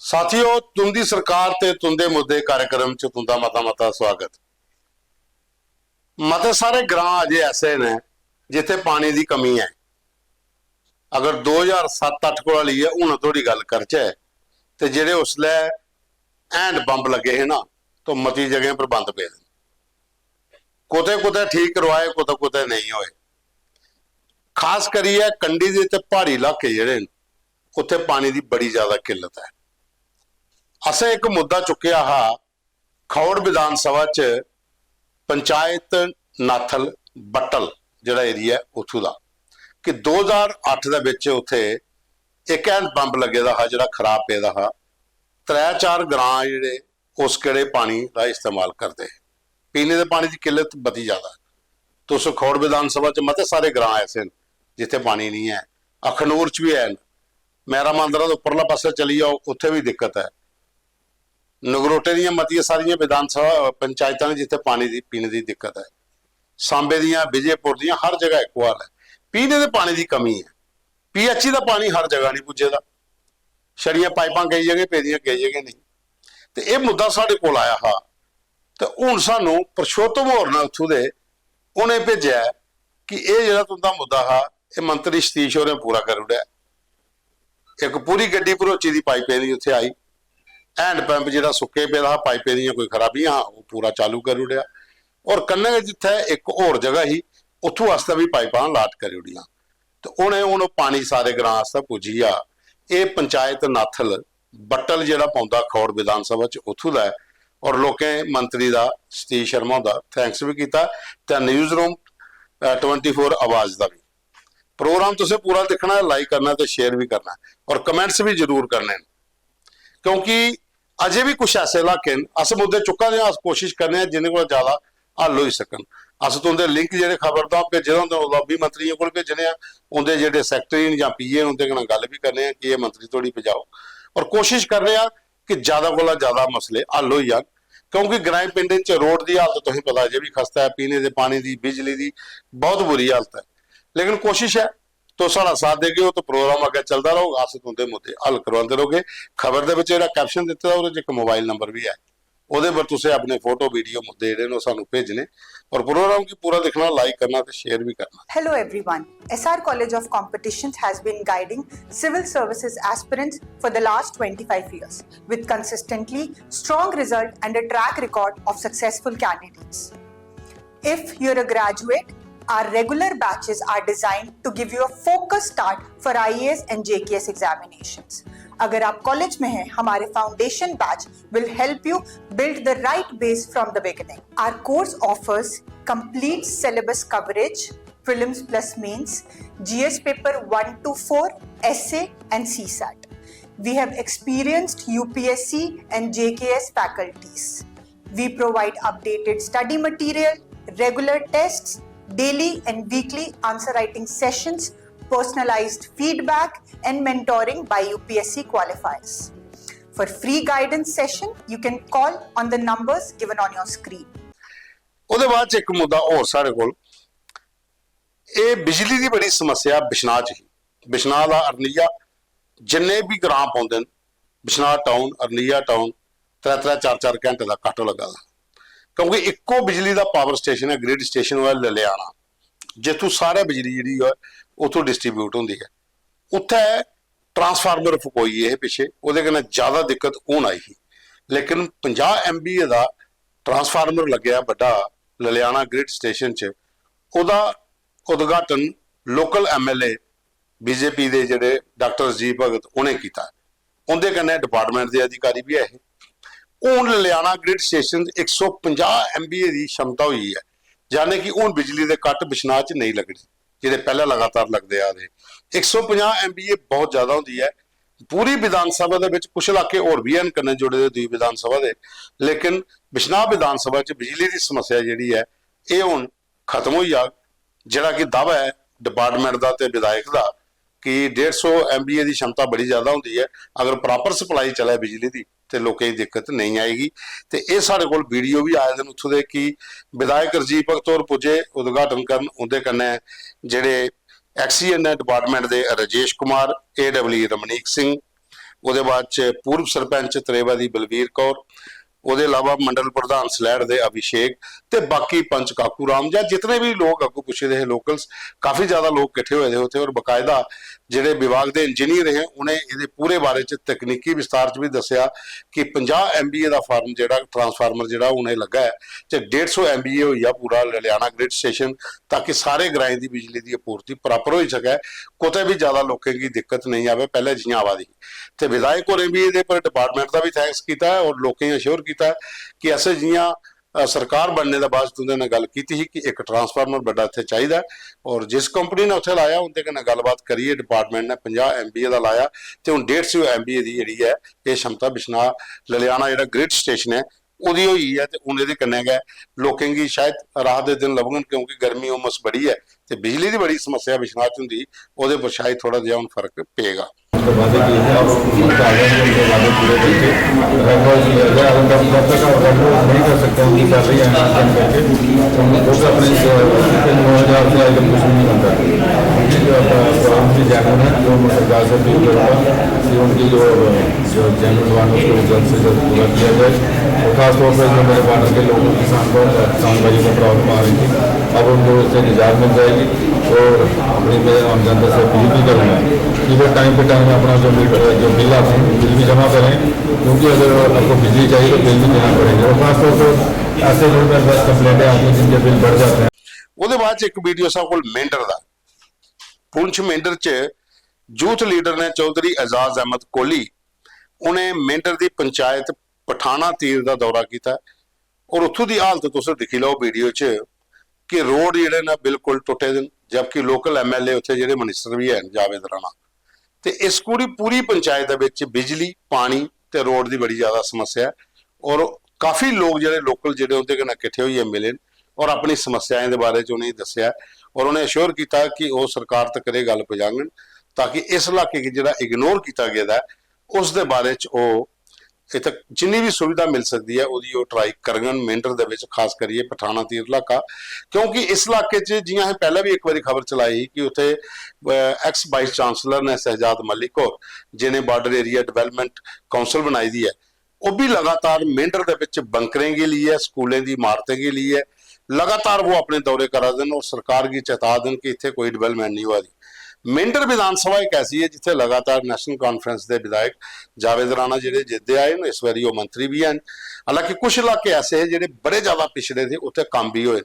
साथियों, तुंदी सरकार ते तुंदे मुद्दे कार्यक्रम च तुंदा मता मता स्वागत। मते सारे ग्रां अजे ऐसे ने जिथे पानी की कमी है। अगर 2007-8 को लिए हुण थोड़ी गल करचे ते जेडे उसले हैंड पंप लगे है ना, तो मती जगह पर बंद पे कुते कुते ठीक करवाए, कुते कुते नहीं होए। खास करिए कंडी दे ते पहाड़ी इलाके जेडे उत्थे पानी की बड़ी ज्यादा किल्लत है। असें एक मुद्दा चुकिया हा खौड़ विधान सभा च पंचायत नाथल बट्टल जिहड़ा एरिया उत्थों का कि 2008 दे विच उत्थे एक हैंड पंप लगे दा हा जिहड़ा खराब पेदा हा। 3-4 ग्रां जिहड़े उस केड़े पानी का इस्तेमाल करते, पीने के पानी की किल्लत बड़ी ज्यादा। तुस खौड़ विधान सभा च मते सारे ग्रां ऐसे जिथे पानी नहीं है। अखनूर च भी है, मैरा मांदरा तो उपरला पासे चली जाओ उत्थे भी दिक्कत है। नगरोटे दी मतियां सारियां विधान सभा पंचायतां ने जिथे पानी की पीने की दिक्कत है। सांबे दियां, विजयपुर दियां हर जगह एक हाल है, पीने के पानी की कमी है। PHE का पानी हर जगह नहीं पुजेदा, छड़ियां पाइपां कई जगह पेदियां कई जगह नहीं। तो यह मुद्दा साडे कोल आया हा तो हुण सानू परशोत्तम होर ने उत्थों दे उन्हें भेजिया कि यह जिहड़ा तुंदा मुद्दा हा यह मंत्री सतीश होरें पूरा कर उड़िया। एक पूरी गड्डी भरोची की पाइपें दी उत्थे आई, हैंड पंप जो सुके पे रहा, पाइपें दी कोई खराबियां वो पूरा चालू कर उड़िया। और कन्ने जिथे एक होर जगह ही उत्थों वास्ते भी पाइपां लाट कर उड़िया। तो उन्हें हूँ पानी सारे ग्रां वास्ते पुजी आ। ये पंचायत नाथल बट्टल जिहड़ा पौंदा खौड़ विधान सभा च उत्थों दा है। और लोकें मंत्री का सतीश शर्मा दा थैंक्स भी किया ते न्यूज़ रूम 24 आवाज़ का भी प्रोग्राम तुसें पूरा देखना है, लाइक करना तो शेयर भी करना और कमेंट्स भी जरूर करने, क्योंकि अजे भी कुछ ऐसे इलाके अस मुद्दे चुका दे, अस कोशिश करने जिन्हें को ज्यादा हल हो सकन। अस तुंदे लिंक जो खबर का भेजे लॉबी मंत्रियों को भेजने, उनके जो सैकटरी या PA उनके गल भी करने कि ये मंत्री थोड़ी पजाओ और कोशिश कर रहे हैं कि ज्यादा को ज्यादा मसले हल हो जाए। क्योंकि ग्रां पिंड च रोड की हालत तुम पता अजे भी खस्ता है, पीने के पानी की, बिजली की बहुत बुरी हालत है। लेकिन कोशिश है तो साड़ा साथ देगे तो प्रोग्राम अगर चलता रहोगा, अस तुंदे मुद्दे हल करवाते रहोगे। खबर के विच कैप्शन दिता एक मोबाइल नंबर भी है, उहदे पर तुसीं अपने फोटो वीडियो मुद्दे जिहड़े सानूं भेजने और प्रोग्राम की पूरा देखना, लाइक करना तो शेयर भी करना। Hello everyone. SR College of Competitions has been guiding civil services aspirants for the last 25 years with consistently strong result and a track record of successful candidates. If you're a graduate, our regular batches are designed to give you a focused start for IAS and JKS examinations. अगर आप college में हैं, हमारे foundation batch will help you build the right base from the beginning. Our course offers complete syllabus coverage, prelims plus mains, GS paper 1 to 4, essay and CSAT. We have experienced UPSC and JKS faculties. We provide updated study material, regular tests, daily and weekly answer writing sessions, personalized feedback and mentoring by UPSC qualifiers. For free guidance session, you can call on the numbers given on your screen. ਉਹਦੇ ਬਾਅਦ ਚ ਇੱਕ ਮੁੱਦਾ ਹੋਰ ਸਾਡੇ ਕੋਲ, ਇਹ ਬਿਜਲੀ ਦੀ ਬੜੀ ਸਮੱਸਿਆ ਬਿਸ਼ਨਾਹ ਚ ਹੀ। ਬਿਸ਼ਨਾਹ ਦਾ ਅਰਨੀਆ ਜਿੰਨੇ ਵੀ ਗ੍ਰਾਮ ਪਾਉਂਦੇ ਨੇ, ਬਿਸ਼ਨਾਹ ਟਾਊਨ, ਅਰਨੀਆ ਟਾਊਨ 3-3 4-4 ਘੰਟੇ ਦਾ ਕੱਟ ਲੱਗਾ, ਕਿਉਂਕਿ ਇੱਕੋ ਬਿਜਲੀ ਦਾ ਪਾਵਰ ਸਟੇਸ਼ਨ ਹੈ, ਗ੍ਰਿਡ ਸਟੇਸ਼ਨ ਹੋਇਆ ਲਲਿਆਣਾ, ਜਿੱਥੋਂ ਸਾਰੇ ਬਿਜਲੀ ਜਿਹੜੀ ਹੈ ਉੱਥੋਂ ਡਿਸਟਰੀਬਿਊਟ ਹੁੰਦੀ ਹੈ। ਉੱਥੇ ट्रांसफार्मर फकोई है पिछे, ਉਹਦੇ कन्नै ज़्यादा दिक्कत होन आई ही। लेकिन 50 MVA का ट्रांसफार्मर लग्या बड़ा ललियाना ग्रिड स्टेशन च, ਉਹਦਾ उद्घाटन लोकल MLA BJP ਦੇ ਜਿਹੜੇ डॉक्टर राजीव भगत उन्हें किया। उनके कन्नै डिपार्टमेंट के अधिकारी भी है। ਹੁਣ ललियाना ग्रिड स्टेशन 150 MVA की क्षमता हुई है, यानी कि ਹੁਣ बिजली के कट बिशनाह च नहीं लगने ਜਿਹੜੇ ਪਹਿਲਾਂ लगातार लगते आ रहे। 150 MVA बहुत ज्यादा होती है। पूरी विधान सभा के कुछ इलाके होर भी हैं कन्नै जुड़े दूई विधान सभा के, लेकिन बिशनाह विधान सभा च बिजली की समस्या जिहड़ी है ये हुण खत्म हो जाए, जिहड़ा कि दावा है डिपार्टमेंट का ते विधायक का कि 150 MVA की क्षमता बड़ी ज्यादा होती है। अगर प्रॉपर सप्लाई चले बिजली की तो लोगों की दिक्कत नहीं आएगी। तो ये साढ़े कोल वीडियो भी आए दिन उत्थों दे कि विधायक राजीव भगत होर पुजे उद्घाटन करन, उहदे कन्नै जिहड़े एक्सीएन डिपार्टमेंट के राजेश कुमार, AWE रमनीक सिंह, ਉਹਦੇ ਬਾਅਦ ਚ ਪੂਰਬ ਸਰਪੰਚ ਤਰੇਵਾ ਦੀ ਬਲਵੀਰ ਕੌਰ, ਉਹਦੇ ਇਲਾਵਾ ਮੰਡਲ ਪ੍ਰਧਾਨ ਸਲੈੜ ਦੇ ਅਭਿਸ਼ੇਕ ਤੇ ਬਾਕੀ ਪੰਚ ਕਾਕੂ ਰਾਮ ਜਾਂ ਜਿਤਨੇ ਵੀ ਲੋਕ ਅੱਗੋਂ ਪੁੱਛੇ ਦੇ ਲੋਕਲਸ, ਕਾਫੀ ਜ਼ਿਆਦਾ ਲੋਕ ਇਕੱਠੇ ਹੋਏ ਦੇ ਉੱਥੇ। ਔਰ ਬਕਾਇਦਾ ਜਿਹੜੇ ਵਿਭਾਗ ਦੇ ਇੰਜੀਨੀਅਰ ਹੈ ਉਹਨੇ ਇਹਦੇ ਪੂਰੇ ਬਾਰੇ ਚ ਤਕਨੀਕੀ ਵਿਸਤਾਰ ਚ ਵੀ ਦੱਸਿਆ ਕਿ 50 MVA ਦਾ ਫਾਰਮ ਜਿਹੜਾ ਟਰਾਂਸਫਾਰਮਰ ਜਿਹੜਾ ਉਹਨੇ ਲੱਗਾ ਹੈ ਤੇ 150 MVA ਹੋਈ ਆ ਪੂਰਾ ਲੁਧਿਆਣਾ ਗ੍ਰਿਡ ਸਟੇਸ਼ਨ, ਤਾਂ ਕਿ ਸਾਰੇ ਗ੍ਰਾਈਂ ਦੀ ਬਿਜਲੀ ਦੀ ਆਪੂਰਤੀ ਪ੍ਰਾਪਰ ਹੋ ਸਕੇ, ਕੋਤੇ ਵੀ ਜ਼ਿਆਦਾ ਲੋਕਾਂ ਦੀ ਦਿੱਕਤ ਨਹੀਂ ਆਵੇ ਪਹਿਲੇ ਜਿਹੀਆਂ ਆਵਾਦੀ। ਤੇ ਵਿਧਾਇਕ ਹੋਰੇ ਵੀ ਇਹਦੇ ਪਰ ਡਿਪਾਰਟਮੈਂਟ ਦਾ ਵੀ ਥੈਂਕਸ ਕੀਤਾ ਔਰ ਲੋਕਾਂ ਨੂੰ ਅਸ਼ੋਰ ਕੀਤਾ ਕਿ ਐਸੇ ਜਿਹੀਆਂ ਸਰਕਾਰ बनने का बाद तुंदे ने गल की थी कि एक ट्रांसफार्मर बड़ा इत्थे चाहिए और जिस कंपनी ने उत्थे लाया उनके कन्नै गलबात करिए डिपार्टमेंट ने 50 MVA का लाया तो हुण 150 MVA की जिहड़ी है ये क्षमता बिश्नाह ललियाना जिहड़ा ग्रिड स्टेशन है ਉਹਦੀ ਹੋਈ ਹੈ ਤੇ ਉਹਨੇ ਦੇ ਕੰਨੇ ਗਏ ਲੋਕਾਂ ਦੀ ਸ਼ਾਇਦ ਰਾਤ ਦੇ ਦਿਨ ਲੱਭਣ ਕਿਉਂਕਿ ਗਰਮੀ ਉਮਸ ਬੜੀ ਹੈ ਤੇ ਬਿਜਲੀ ਦੀ ਬੜੀ ਸਮੱਸਿਆ ਵਿਸ਼ਨਾਹ ਚ ਹੁੰਦੀ ਉਹਦੇ ਪਰ ਸ਼ਾਇਦ ਥੋੜਾ ਜਿਹਾ ਹੁਣ ਫਰਕ ਪਏਗਾ। वादे किए थे और उनके वादे पूरे करके जब तक नहीं कर सकते उनकी सैलरी करके वो अपने 9,000 से आइटम कुछ नहीं बनता उनकी जैनुअन है जो सरकार से अपील करूँगा कि उनकी जो जैनुअन वाहन उसको जल्द से जल्द पूरा किया जाए। और खासतौर पर जो मेरे बॉर्डर के लोगों किसान को किसान भाइयों को प्रॉब्लम आ रही थी अब उनको उससे निजात मिल जाएगी और अपनी मैं आम जनता से अपील भी करूँगा कि वो टाइम पे टाइम अपना जो बिल आते हैं बिल भी जमा करें क्योंकि अगर आपको बिजली चाहिए तो बिल भी देना पड़ेगा और खासतौर पर ऐसे लोग बस कंप्लेंटें आती हैं जिनके बिल बढ़ जाते हैं। ਉਹਦੇ ਬਾਅਦ ਚ ਇੱਕ ਵੀਡੀਓ ਸਾਹਿਬ ਕੋਲ ਮੇਂਡਰ ਦਾ ਪੁੰਛ ਮੇਂਡਰ ਚ ਯੂਥ ਲੀਡਰ ਨੇ ਚੌਧਰੀ ਐਜ਼ਾਜ਼ ਅਹਿਮਦ ਕੋਹਲੀ ਉਹਨੇ ਮੇਂਡਰ ਦੀ ਪੰਚਾਇਤ ਪਠਾਣਾ ਤੀਰ ਦਾ ਦੌਰਾ ਕੀਤਾ ਔਰ ਉੱਥੋਂ ਦੀ ਹਾਲਤ ਤੁਸੀਂ ਦਿਖੀ ਲਓ ਵੀਡੀਓ ਚ ਕਿ ਰੋਡ ਜਿਹੜੇ ਨਾ ਬਿਲਕੁਲ ਟੁੱਟੇ ਦੇ ਜਦਕਿ ਲੋਕਲ MLA ਉੱਥੇ ਜਿਹੜੇ ਮਿਨਿਸਟਰ ਵੀ ਹਨ ਜਾਵੇਦ ਰਾਣਾ ਤੇ ਇਸ ਪੂਰੀ ਪੰਚਾਇਤ ਦੇ ਵਿੱਚ ਬਿਜਲੀ ਪਾਣੀ ਤੇ ਰੋਡ ਦੀ ਬੜੀ ਜ਼ਿਆਦਾ ਸਮੱਸਿਆ ਹੈ ਔਰ ਕਾਫੀ ਲੋਕ ਜਿਹੜੇ ਲੋਕਲ ਜਿਹੜੇ ਉਹਦੇ ਨਾਲ ਇਕੱਠੇ ਹੋਏ ਮਿਲੇ ਔਰ ਆਪਣੀ ਸਮੱਸਿਆਵਾਂ ਦੇ ਬਾਰੇ ਚ ਉਹਨੇ ਦੱਸਿਆ ਔਰ ਉਹਨੇ ਅਸ਼ੋਰ ਕੀਤਾ ਕਿ ਉਹ ਸਰਕਾਰ ਤੱਕ ਇਹ ਗੱਲ ਪਹੁੰਚਾਉਣ ਤਾਂ ਕਿ ਇਸ ਇਲਾਕੇ ਕਿ ਜਿਹੜਾ ਇਗਨੋਰ ਕੀਤਾ ਗਿਆ ਹੈ ਉਸ ਦੇ ਬਾਰੇ ਚ ਉਹ ਇੱਥੇ ਜਿੰਨੀ ਵੀ ਸੁਵਿਧਾ ਮਿਲ ਸਕਦੀ ਹੈ ਉਹਦੀ ਉਹ ਟਰਾਈ ਕਰਨ ਮੇਂਡਰ ਦੇ ਵਿੱਚ ਖਾਸ ਕਰੀਏ ਪਠਾਣਾ ਤੀਰ ਇਲਾਕਾ ਕਿਉਂਕਿ ਇਸ ਇਲਾਕੇ 'ਚ ਜਿਵੇਂ ਅਸੀਂ ਪਹਿਲਾਂ ਵੀ ਇੱਕ ਵਾਰੀ ਖਬਰ ਚਲਾਈ ਕਿ ਉੱਥੇ ਐਕਸ ਵਾਈਸ ਚਾਂਸਲਰ ਨੇ ਸਹਿਜਾਦ ਮਲਿਕ ਔਰ ਜਿਹਨੇ ਬਾਰਡਰ ਏਰੀਆ ਡਿਵੈਲਪਮੈਂਟ ਕਾਉਂਸਲ ਬਣਾਈ ਦੀ ਹੈ ਉਹ ਵੀ ਲਗਾਤਾਰ ਮੇਂਡਰ ਦੇ ਵਿੱਚ ਬੰਕਰਿੰਗ के लिए है स्कूलों की इमारतें के लिए है लगातार वो अपने दौरे करा दें और सरकार की चेता दें कि इतने कोई डिवेलपमेंट नहीं हुआ दी। मेंढर विधानसभा एक ऐसी है जिथे लगातार नैशनल कॉन्फ्रेंस के विधायक जावेद राणा जिहड़े जितते आए ने इस बारी वो मंत्री भी हैं। हालांकि कुछ इलाके ऐसे हैं जिहड़े बड़े ज़्यादा पिछड़े थे उत्थे काम भी होए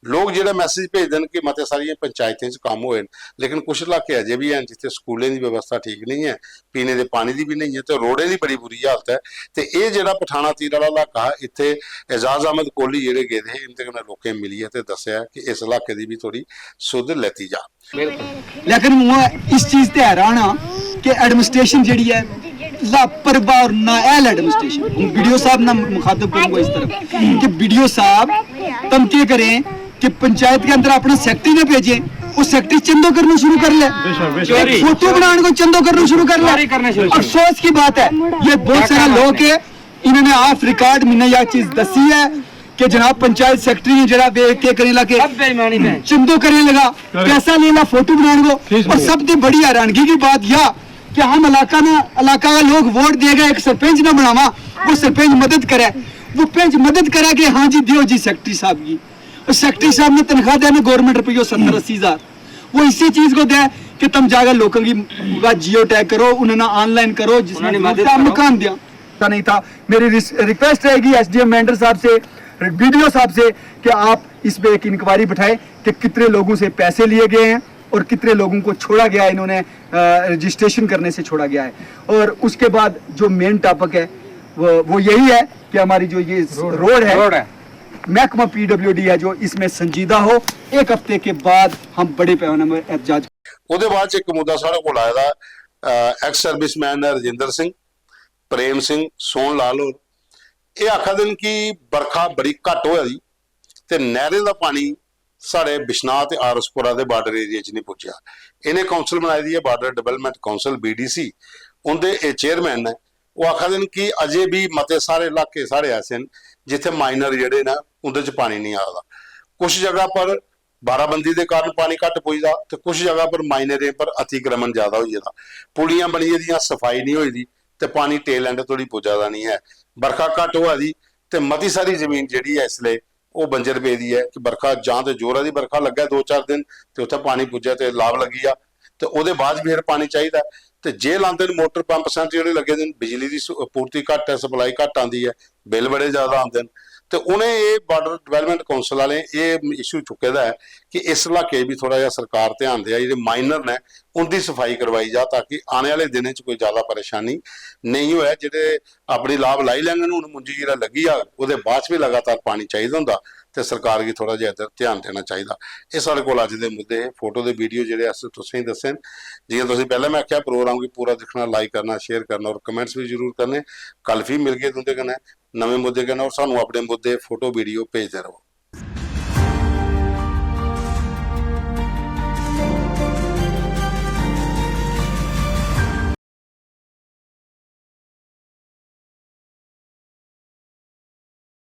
लोग जिहड़े मैसेज भेज दें कि मते सारियां पंचायतें काम होए लेकिन कुछ इलाके अजे भी हैं जिथे स्कूलों की व्यवस्था ठीक नहीं है पीने के पानी की भी नहीं है तो रोडें की बड़ी बुरी हालत है। तो ये जिहड़ा पठाना तीर वाला इलाका इत्थे एजाज अहमद कोहली जिहड़े गए थे इनते कन्नै लोकें मिली है तो दस्सिया कि इस इलाके की भी थोड़ी सुध लैती जा। लेकिन मैं इस चीज ते हैरान हाँ कि एडमिनिस्ट्रेशन जिहड़ी है लापरवाह और नाअहल एडमिनिस्ट्रेशन। वीडियो साहब ना मुखातब करूंगा इस तरफ कि वीडियो साहब तमके करें कि पंचायत के अंदर अपना सेक्रेटरी ने भेजे वो सेक्रेटरी चंदो करना शुरू कर ले एक फोटो बनाने को चंदो करना शुरू कर ले। अफसोस की बात है ये बहुत सारे लोग है इन्होंने ऑफ रिकॉर्ड मैंने यह चीज दसी है कि जनाब पंचायत सेक्रेटरी ने जरा वे के करने लगे चंदो करने लगा पैसा लेना फोटो बनाने को। और सबसे बड़ी हैरानगी की बात यह कि हम इलाका का लोग वोट देगा एक सरपंच ना बनावा वो सरपंच मदद करे वो पंच मदद करे कि हाँ जी दियो जी सेक्रेटरी साहब की और सेक्रेटरी साहब ने तनख्वाह देने गवर्नमेंट रुपये 70-80 हज़ार वो इसी चीज को दे कि तुम जाकर लोगों की जियो टैग करो उन्हें ऑनलाइन करो जिसमें मकान दिया नहीं था। मेरी रिक्वेस्ट रहेगी SDM मेंढर साहब से वीडियो साहब से कि आप इस पे एक इंक्वायरी बिठाएं कि कितने लोगों से पैसे लिए गए हैं और कितने लोगों को छोड़ा गया है इन्होंने रजिस्ट्रेशन करने से छोड़ा गया है। और उसके बाद जो मेन टॉपिक है वो यही है कि हमारी जो ये रोड है महकमा PWD है जो इसमें संजीदा हो एक हफ्ते के बाद हम बड़े पैमाने में एहतजाज। ਉਹਦੇ ਬਾਅਦ ਚ ਇੱਕ ਮੁੱਦਾ ਸਾਡੇ ਕੋਲ ਆਇਆ ਦਾ ਐਕਸ ਸਰਵਿਸਮੈਨ ਰਜਿੰਦਰ ਸਿੰਘ ਪ੍ਰੇਮ ਸਿੰਘ ਸੋਹਣ ਲਾਲ ਹੋਰ ਇਹ ਆਖਾ ਦਿਨ ਕਿ ਬਰਖਾ ਬੜੀ ਘੱਟ ਹੋਇਆ ਜੀ ਤੇ ਨਹਿਰੇ ਦਾ ਪਾਣੀ ਸਾਡੇ ਬਿਸ਼ਨਾਹ ਤੇ ਆਰਸਪੁਰਾ ਦੇ ਬਾਰਡਰ ਏਰੀਆ 'ਚ ਨਹੀਂ ਪਹੁੰਚਿਆ। ਇਹਨੇ ਕਾਉਂਸਲ ਬਣਾਈ ਦੀ ਹੈ ਬਾਰਡਰ ਡਿਵੈਲਪਮੈਂਟ ਕਾਉਂਸਲ BDC ਉਹਦੇ ਇਹ ਚੇਅਰਮੈਨ ਨੇ ਉਹ ਆਖਾ ਦਿਨ ਕਿ ਅਜੇ ਵੀ ਮਤੇ ਸਾਰੇ ਇਲਾਕੇ ਸਾਰੇ ਐਸੇ ਨੇ ਜਿੱਥੇ ਮਾਈਨਰ ਜਿਹੜੇ ਨਾ ਉਹਦੇ 'ਚ ਪਾਣੀ नहीं आता। कुछ जगह पर बाराबंदी के कारण पानी घट पुजदा तो कुछ जगह पर माइनरें पर अतिक्रमण ज्यादा हो जाता पुलियां बनी दी सफाई नहीं होई दी ਤੇ ਪਾਣੀ ਟੇਲ ਐਂਡ ਥੋੜੀ ਪੁੱਜਾ ਦਾ ਨਹੀਂ ਹੈ। ਬਰਖਾ ਘੱਟ ਹੋਆ ਦੀ ਤੇ ਮਤੀ ਸਾਰੀ ਜ਼ਮੀਨ ਜਿਹੜੀ ਹੈ ਇਸ ਲਈ ਉਹ ਬੰਜਰ ਪਈ ਦੀ ਹੈ ਕਿ ਬਰਖਾ ਜਾਂ ਤੇ ਜ਼ੋਰਾਂ ਦੀ ਬਰਖਾ ਲੱਗਾ 2-4 ਦਿਨ ਤੇ ਉੱਥੇ ਪਾਣੀ ਪੁੱਜਿਆ ਤੇ ਲਾਭ ਲੱਗੀ ਆ ਤੇ ਉਹਦੇ ਬਾਅਦ ਫਿਰ ਪਾਣੀ ਚਾਹੀਦਾ। ਤੇ ਜੇ ਲਾਉਂਦੇ ਨੇ ਮੋਟਰ ਪੰਪ ਸੈਂਟ ਜਿਹੜੇ ਲੱਗੇ ਨੇ, ਬਿਜਲੀ ਦੀ ਪੂਰਤੀ ਘੱਟ ਹੈ, ਸਪਲਾਈ ਘੱਟ ਆਉਂਦੀ ਹੈ, ਬਿੱਲ ਬੜੇ ਜ਼ਿਆਦਾ ਆਉਂਦੇ ਨੇ। ਤੇ ਉਹਨੇ ਇਹ ਬਾਰਡਰ ਡਿਵੈਲਪਮੈਂਟ ਕੌਂਸਲ ਵਾਲੇ ਇਹ ਇਸ਼ੂ ਚੁੱਕੇ ਦਾ ਹੈ ਕਿ ਇਸ ਇਲਾਕੇ ਵੀ ਥੋੜਾ ਜਿਹਾ ਸਰਕਾਰ ਧਿਆਨ ਦੇ, ਜਿਹੜੇ ਮਾਈਨਰ ਨੇ ਉਹਦੀ ਸਫਾਈ ਕਰਵਾਈ ਜਾ ਤਾਂ ਕਿ ਆਉਣ ਵਾਲੇ ਦਿਨਾਂ 'ਚ ਕੋਈ ਜ਼ਿਆਦਾ ਪਰੇਸ਼ਾਨੀ ਨਹੀਂ ਹੋਇਆ। ਜਿਹੜੇ ਆਪਣੀ ਲਾਭ ਲਾਈ ਲੈਂਦੇ ਨੇ, ਹੁਣ ਮੁੰਜੀ ਜਿਹੜਾ ਲੱਗੀ ਆ ਉਹਦੇ ਬਾਅਦ ਵੀ ਲਗਾਤਾਰ ਪਾਣੀ ਚਾਹੀਦਾ ਹੁੰਦਾ ਤੇ ਸਰਕਾਰ ਵੀ ਥੋੜਾ ਜਿਹਾ ਇੱਧਰ ਧਿਆਨ ਦੇਣਾ ਚਾਹੀਦਾ। ਇਹ ਸਾਡੇ ਕੋਲ ਅੱਜ ਦੇ ਮੁੱਦੇ, ਫੋਟੋ ਦੇ ਵੀਡੀਓ ਜਿਹੜੇ ਅਸ ਤੁਸੀਂ ਹੀ ਦੱਸੇ ਜਿਵੇਂ ਤੁਸੀਂ ਪਹਿਲਾਂ मैं आख्या प्रोग्राम की पूरा देखना, लाइक करना, शेयर करना और कमेंट्स भी जरूर करने। कल भी मिल गए तुंदे कन्नै नवे मुद्दे कन्नै और सानू अपने मुद्दे फोटो वीडियो भेजते रहो।